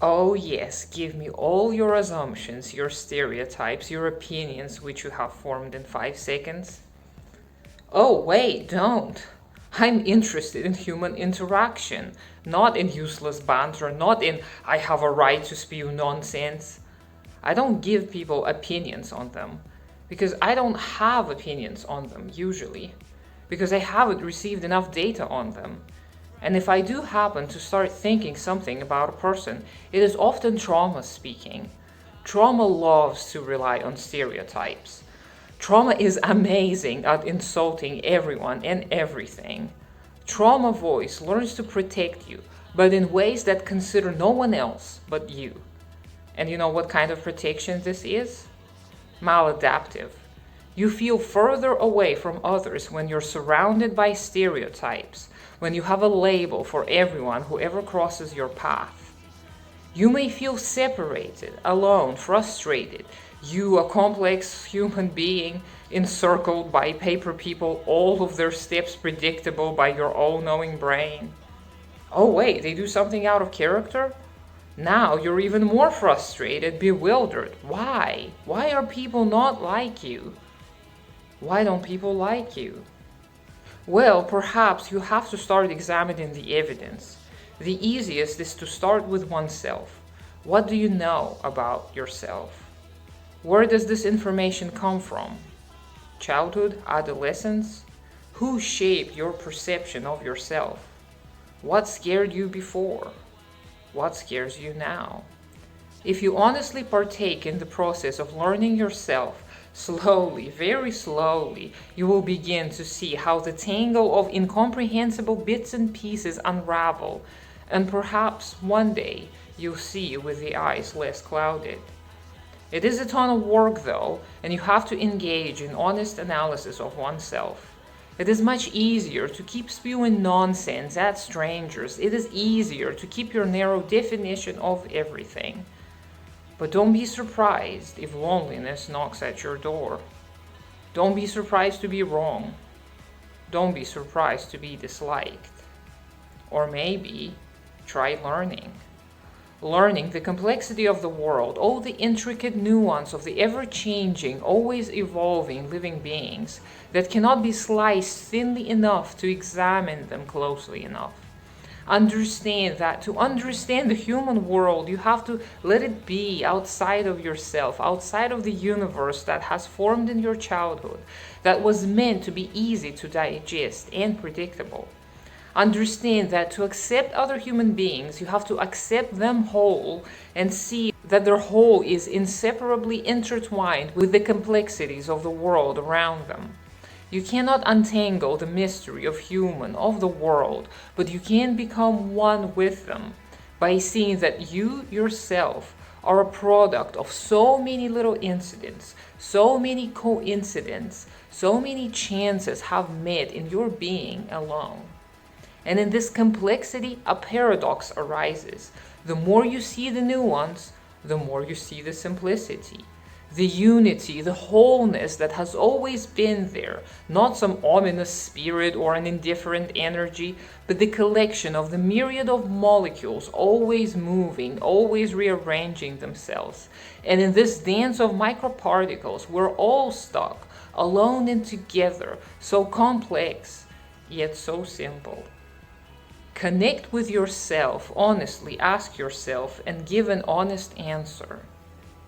Oh, yes, give me all your assumptions, your stereotypes, your opinions which you have formed in 5 seconds. Oh, wait, don't. I'm interested in human interaction, not in useless banter, not in I have a right to spew nonsense. I don't give people opinions on them because I don't have opinions on them usually, because I haven't received enough data on them. And if I do happen to start thinking something about a person, it is often trauma speaking. Trauma loves to rely on stereotypes. Trauma is amazing at insulting everyone and everything. Trauma voice learns to protect you, but in ways that consider no one else but you. And you know what kind of protection this is? Maladaptive. You feel further away from others when you're surrounded by stereotypes, when you have a label for everyone who ever crosses your path. You may feel separated, alone, frustrated. You, a complex human being, encircled by paper people, all of their steps predictable by your all-knowing brain. Oh wait, they do something out of character? Now you're even more frustrated, bewildered. Why? Why are people not like you? Why don't people like you? Well, perhaps you have to start examining the evidence. The easiest is to start with oneself. What do you know about yourself? Where does this information come from? Childhood, adolescence? Who shaped your perception of yourself? What scared you before? What scares you now? If you honestly partake in the process of learning yourself, slowly, very slowly, you will begin to see how the tangle of incomprehensible bits and pieces unravel, and perhaps one day you'll see with the eyes less clouded. It is a ton of work though, and you have to engage in honest analysis of oneself. It is much easier to keep spewing nonsense at strangers. It is easier to keep your narrow definition of everything. But don't be surprised if loneliness knocks at your door. Don't be surprised to be wrong. Don't be surprised to be disliked. Or maybe try learning. Learning the complexity of the world, all the intricate nuance of the ever-changing, always evolving living beings that cannot be sliced thinly enough to examine them closely enough. Understand that to understand the human world, you have to let it be outside of yourself, outside of the universe that has formed in your childhood, that was meant to be easy to digest and predictable. Understand that to accept other human beings, you have to accept them whole and see that their whole is inseparably intertwined with the complexities of the world around them. You cannot untangle the mystery of human, of the world, but you can become one with them by seeing that you yourself are a product of so many little incidents, so many coincidences, so many chances have met in your being alone. And in this complexity, a paradox arises. The more you see the nuance, the more you see the simplicity. The unity, the wholeness that has always been there, not some ominous spirit or an indifferent energy, but the collection of the myriad of molecules always moving, always rearranging themselves. And in this dance of microparticles, we're all stuck, alone and together, so complex, yet so simple. Connect with yourself, honestly ask yourself, and give an honest answer.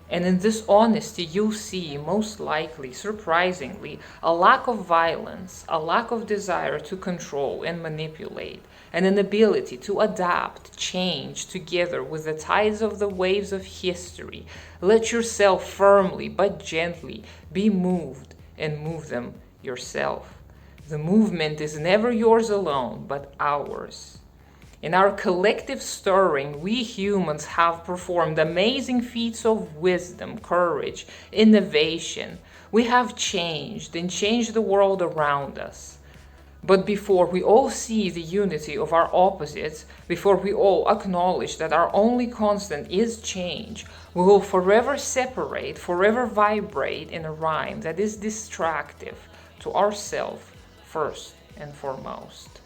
And in this honesty, you'll see, most likely, surprisingly, a lack of violence, a lack of desire to control and manipulate, and an ability to adapt, change together with the tides of the waves of history. Let yourself firmly but gently be moved and move them yourself. The movement is never yours alone, but ours. In our collective stirring, we humans have performed amazing feats of wisdom, courage, innovation. We have changed and changed the world around us. But before we all see the unity of our opposites, before we all acknowledge that our only constant is change, we will forever separate, forever vibrate in a rhyme that is distractive to ourselves first and foremost.